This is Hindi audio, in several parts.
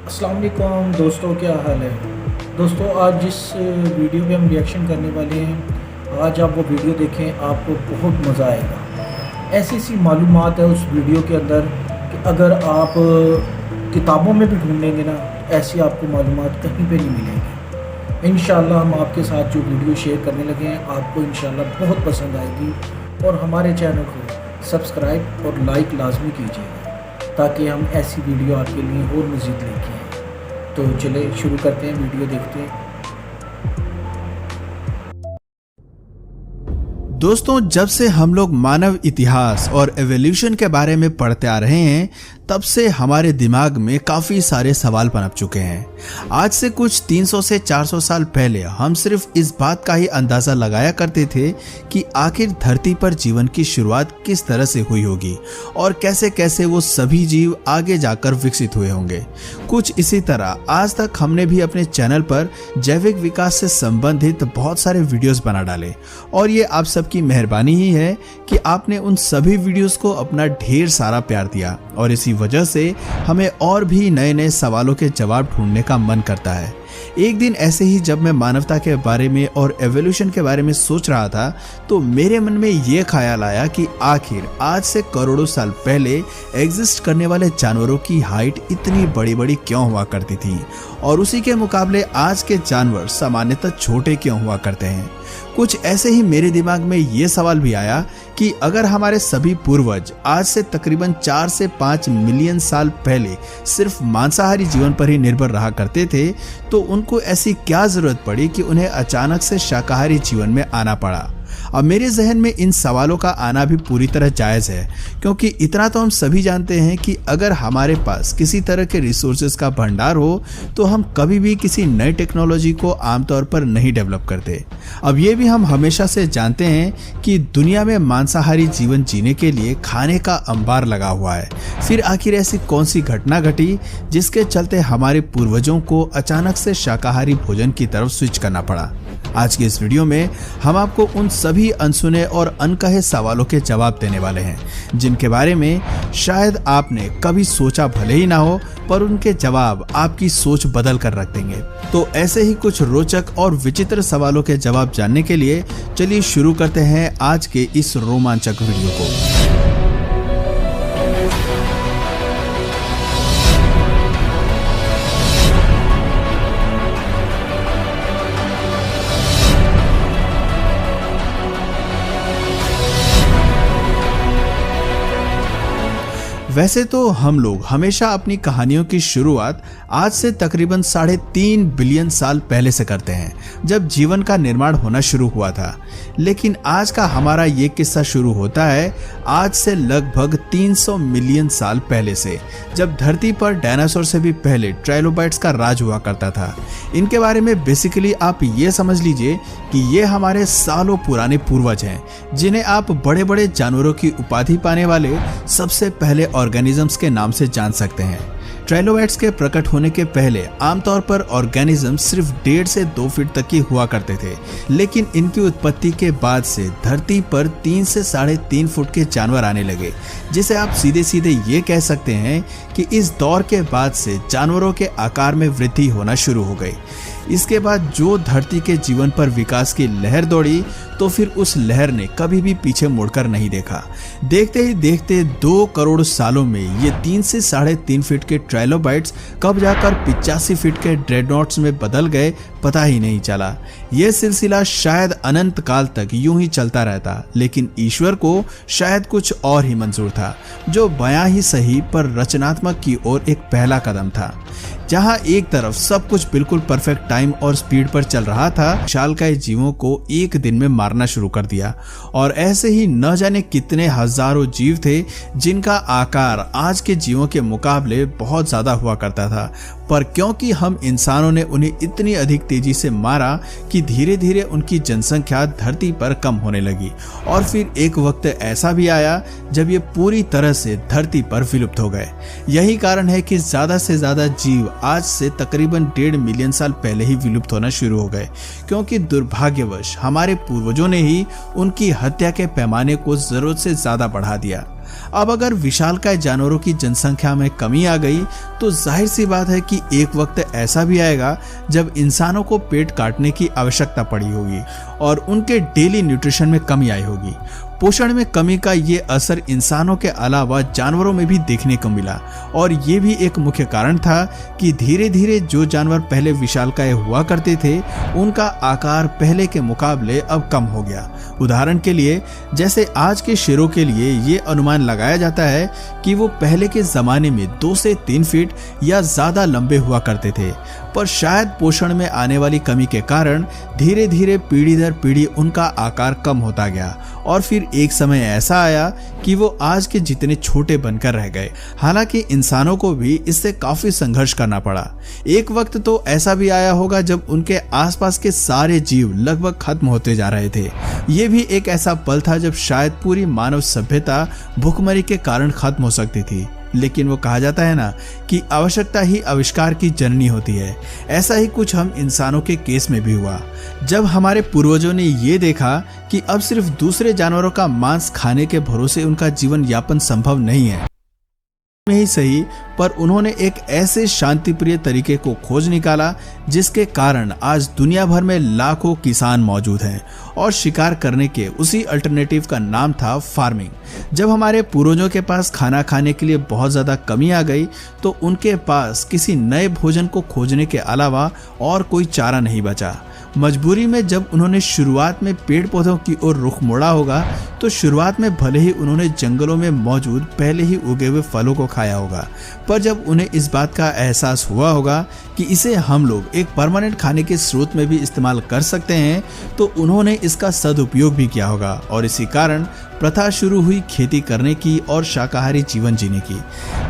अस्सलाम वालेकुम दोस्तों, क्या हाल है। दोस्तों, आज जिस वीडियो पे हम रिएक्शन करने वाले हैं, आज आप वो वीडियो देखें, आपको बहुत मज़ा आएगा। ऐसी सी मालूमात है उस वीडियो के अंदर कि अगर आप किताबों में भी ढूंढेंगे ना, ऐसी आपको मालूमात कहीं पे नहीं मिलेगी। इंशाल्लाह हम आपके साथ जो वीडियो शेयर करने लगे हैं, आपको इंशाल्लाह बहुत पसंद आएगी। और हमारे चैनल को सब्सक्राइब और लाइक लाजमी कीजिएगा ताकि हम ऐसी वीडियो आपके लिए और मज़ीद लेके आएँ। तो चले शुरू करते हैं, वीडियो देखते हैं। दोस्तों, जब से हम लोग मानव इतिहास और एवोल्यूशन के बारे में पढ़ते आ रहे हैं, तब से हमारे दिमाग में काफ़ी सारे सवाल पनप चुके हैं। आज से कुछ 300 से 400 साल पहले हम सिर्फ इस बात का ही अंदाज़ा लगाया करते थे कि आखिर धरती पर जीवन की शुरुआत किस तरह से हुई होगी और कैसे कैसे वो सभी जीव आगे जाकर विकसित हुए होंगे। कुछ इसी तरह आज तक हमने भी अपने चैनल पर जैविक विकास से संबंधित बहुत सारे वीडियोस बना डाले, और ये आप सबकी मेहरबानी ही है कि आपने उन सभी वीडियोस को अपना ढेर सारा प्यार दिया, और इसी वजह से हमें और भी नए नए सवालों के जवाब ढूंढने का मन करता है। एक दिन ऐसे ही जब मैं मानवता के बारे में और एवोल्यूशन के बारे में सोच रहा था, तो मेरे मन में ये ख्याल आया कि आखिर आज से करोड़ों साल पहले एग्जिस्ट करने वाले जानवरों की हाइट इतनी बड़ी बड़ी क्यों हुआ करती थी, और उसी के मुकाबले आज के जानवर सामान्यतः छोटे क्यों हुआ करते हैं। कुछ ऐसे ही मेरे दिमाग में ये सवाल भी आया कि अगर हमारे सभी पूर्वज आज से तकरीबन 4 से 5 मिलियन साल पहले सिर्फ मांसाहारी जीवन पर ही निर्भर रहा करते थे, तो उनको ऐसी क्या जरूरत पड़ी कि उन्हें अचानक से शाकाहारी जीवन में आना पड़ा। अब मेरे जहन में इन सवालों का आना भी पूरी तरह जायज़ है, क्योंकि इतना तो हम सभी जानते हैं कि अगर हमारे पास किसी तरह के रिसोर्सेज का भंडार हो, तो हम कभी भी किसी नई टेक्नोलॉजी को आमतौर पर नहीं डेवलप करते। अब ये भी हम हमेशा से जानते हैं कि दुनिया में मांसाहारी जीवन जीने के लिए खाने का अंबार लगा हुआ है। फिर आखिर ऐसी कौन सी घटना घटी जिसके चलते हमारे पूर्वजों को अचानक से शाकाहारी भोजन की तरफ स्विच करना पड़ा। आज के इस वीडियो में हम आपको उन सभी अनसुने और अनकहे सवालों के जवाब देने वाले हैं, जिनके बारे में शायद आपने कभी सोचा भले ही ना हो, पर उनके जवाब आपकी सोच बदल कर रख देंगे। तो ऐसे ही कुछ रोचक और विचित्र सवालों के जवाब जानने के लिए चलिए शुरू करते हैं आज के इस रोमांचक वीडियो को। वैसे तो हम लोग हमेशा अपनी कहानियों की शुरुआत आज से तकरीबन 3.5 बिलियन साल पहले से करते हैं, जब जीवन का निर्माण होना शुरू हुआ था। लेकिन आज का हमारा ये किस्सा शुरू होता है आज से लगभग 300 मिलियन साल पहले से, जब धरती पर डायनासोर से भी पहले ट्राइलोबाइट्स का राज हुआ करता था। इनके बारे में बेसिकली आप ये समझ लीजिए कि ये हमारे सालों पुराने पूर्वज हैं, जिन्हें आप बड़े बड़े जानवरों की उपाधि पाने वाले सबसे पहले ऑर्गेनिजम्स के नाम से जान सकते हैं। ट्राइलोबाइट्स के प्रकट होने के पहले आमतौर पर ऑर्गेनिज्म सिर्फ 1.5 से 2 फीट तक ही हुआ करते थे, लेकिन इनकी उत्पत्ति के बाद से धरती पर 3 से 3.5 फुट के जानवर आने लगे, जिसे आप सीधे सीधे ये कह सकते हैं कि इस दौर के बाद से जानवरों के आकार में वृद्धि होना शुरू हो गई। इसके बाद जो धरती के जीवन पर विकास की लहर दौड़ी, तो फिर उस लहर ने कभी भी पीछे मुड़कर नहीं देखा। देखते ही देखते 2 करोड़ सालों में ये 3 से 3.5 फीट के ट्राइलोबाइट्स कब जाकर 85 फीट के ड्रेडनॉट्स में बदल गए, पता ही नहीं चला। यह सिलसिला शायद अनंत काल तक यूं ही चलता रहता, लेकिन ईश्वर को शायद कुछ और ही मंजूर था, जो बयां ही सही पर रचनात्मक की ओर एक पहला कदम था। जहां एक तरफ सब कुछ बिल्कुल परफेक्ट टाइम और स्पीड पर चल रहा था, विशालकाय जीवों को एक दिन में मारना शुरू कर दिया, और ऐसे ही न जाने कितने हजारों जीव थे जिनका आकार आज के जीवों के मुकाबले बहुत ज्यादा हुआ करता था। पर क्योंकि हम इंसानों ने उन्हें इतनी अधिक तेजी से मारा कि धीरे धीरे उनकी जनसंख्या धरती पर कम होने लगी, और फिर एक वक्त ऐसा भी आया जब ये पूरी तरह से धरती पर विलुप्त हो गए। यही कारण है कि ज्यादा से ज्यादा जीव आज से तकरीबन 1.5 मिलियन साल पहले ही विलुप्त होना शुरू हो गए, क्योंकि दुर्भाग्यवश हमारे पूर्वजों ने ही उनकी हत्या के पैमाने को जरूरत से ज्यादा बढ़ा दिया। अब अगर विशालकाय जानवरों की जनसंख्या में कमी आ गई तो जाहिर सी बात है कि एक वक्त ऐसा भी आएगा जब इंसानों को पेट काटने की आवश्यकता पड़ी होगी और उनके डेली न्यूट्रिशन में कमी आई होगी। पोषण में कमी का ये असर इंसानों के अलावा जानवरों में भी देखने को मिला और ये भी एक मुख्य कारण था कि धीरे धीरे जो जानवर पहले विशालकाय हुआ करते थे उनका आकार पहले के मुकाबले अब कम हो गया। उदाहरण के लिए जैसे आज के शेरों के लिए ये अनुमान लगाया जाता है कि वो पहले के जमाने में 2 से 3 फीट या ज्यादा लंबे हुआ करते थे, पर शायद पोषण में आने वाली कमी के कारण धीरे धीरे पीढ़ी दर पीढ़ी उनका आकार कम होता गया और फिर एक समय ऐसा आया कि वो आज के जितने छोटे बनकर रह गए। हालांकि इंसानों को भी इससे काफी संघर्ष करना पड़ा। एक वक्त तो ऐसा भी आया होगा जब उनके आसपास के सारे जीव लगभग खत्म होते जा रहे थे। ये भी एक ऐसा पल था जब शायद पूरी मानव सभ्यता भूखमरी के कारण खत्म हो सकती थी। लेकिन वो कहा जाता है ना कि आवश्यकता ही आविष्कार की जननी होती है। ऐसा ही कुछ हम इंसानों के केस में भी हुआ जब हमारे पूर्वजों ने ये देखा कि अब सिर्फ दूसरे जानवरों का मांस खाने के भरोसे उनका जीवन यापन संभव नहीं है में ही सही, पर उन्होंने एक ऐसे शांतिप्रिय तरीके को खोज निकाला जिसके कारण आज दुनिया भर में लाखों किसान मौजूद हैं और शिकार करने के उसी अल्टरनेटिव का नाम था फार्मिंग। जब हमारे पूर्वजों के पास खाना खाने के लिए बहुत ज्यादा कमी आ गई तो उनके पास किसी नए भोजन को खोजने के अलावा और कोई चारा नहीं बचा। मजबूरी में जब उन्होंने शुरुआत में पेड़ पौधों की ओर रुख मोड़ा होगा तो शुरुआत में भले ही उन्होंने जंगलों में मौजूद पहले ही उगे हुए फलों को खाया होगा, पर जब उन्हें इस बात का एहसास हुआ होगा कि इसे हम लोग एक परमानेंट खाने के स्रोत में भी इस्तेमाल कर सकते हैं तो उन्होंने इसका सदुपयोग भी किया होगा और इसी कारण प्रथा शुरू हुई खेती करने की और शाकाहारी जीवन जीने की।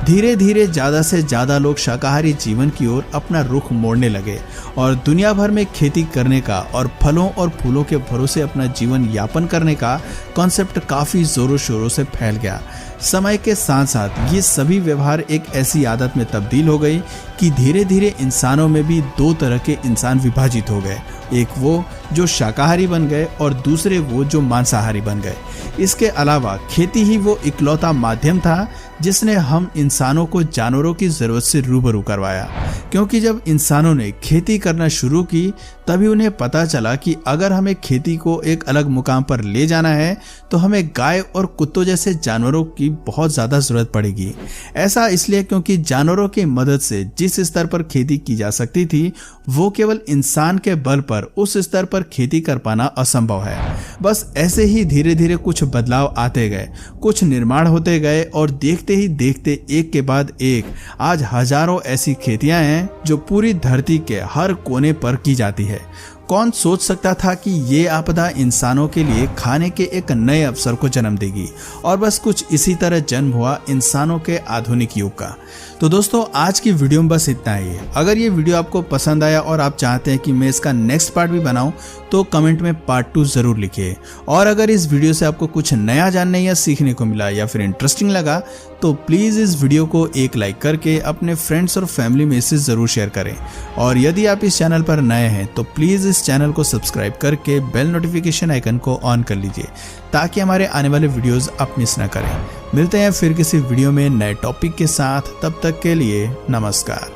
धीरे धीरे ज्यादा से ज्यादा लोग शाकाहारी जीवन की ओर अपना रुख मोड़ने लगे और दुनिया भर में खेती करने का और फलों और फूलों के भरोसे अपना जीवन यापन करने का कॉन्सेप्ट काफी जोरों शोरों से फैल गया। समय के साथ साथ ये सभी व्यवहार एक ऐसी आदत में तब्दील हो गई कि धीरे धीरे इंसानों में भी 2 तरह के इंसान विभाजित हो गए, एक वो जो शाकाहारी बन गए और दूसरे वो जो मांसाहारी बन गए। इसके अलावा खेती ही वो इकलौता माध्यम था जिसने हम इंसानों को जानवरों की जरूरत से रूबरू करवाया, क्योंकि जब इंसानों ने खेती करना शुरू की तभी उन्हें पता चला कि अगर हमें खेती को एक अलग मुकाम पर ले जाना है तो हमें गाय और कुत्तों जैसे जानवरों की बहुत ज्यादा जरूरत पड़ेगी। ऐसा इसलिए क्योंकि जानवरों की मदद से जिस स्तर पर खेती की जा सकती थी वो केवल इंसान के बल पर उस स्तर पर खेती कर पाना असंभव है। बस ऐसे ही धीरे धीरे कुछ बदलाव आते गए, कुछ निर्माण होते गए और देखते ही देखते एक के बाद एक आज हजारों ऐसी खेतियां हैं जो पूरी धरती के हर कोने पर की जाती है। कौन सोच सकता था कि ये आपदा इंसानों के लिए खाने के एक नए अवसर को जन्म देगी। और बस कुछ इसी तरह जन्म हुआ इंसानों के आधुनिक युग का। तो दोस्तों आज की वीडियो में बस इतना ही है। अगर ये वीडियो आपको पसंद आया और आप चाहते हैं कि मैं इसका नेक्स्ट पार्ट भी बनाऊं तो कमेंट में पार्ट 2 जरूर लिखिए। और अगर इस वीडियो से आपको कुछ नया जानने या सीखने को मिला या फिर इंटरेस्टिंग लगा तो प्लीज इस वीडियो को एक लाइक करके अपने फ्रेंड्स और फैमिली में इसे जरूर शेयर करें। और यदि आप इस चैनल पर नए हैं तो प्लीज इस चैनल को सब्सक्राइब करके बेल नोटिफिकेशन आइकन को ऑन कर लीजिए ताकि हमारे आने वाले वीडियोस आप मिस न करें। मिलते हैं फिर किसी वीडियो में नए टॉपिक के साथ, तब तक के लिए नमस्कार।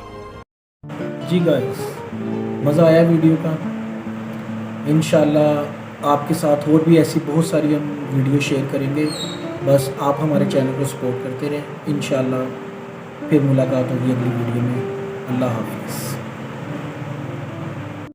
जी गाइस, मज़ा आया वीडियो का। इंशाल्लाह आपके साथ और भी ऐसी बहुत सारी हम वीडियो शेयर करेंगे। बस आप हमारे चैनल को सपोर्ट करते रहें। इंशाल्लाह फिर मुलाकात होगी अगली वीडियो में। अल्लाह हाफिज़।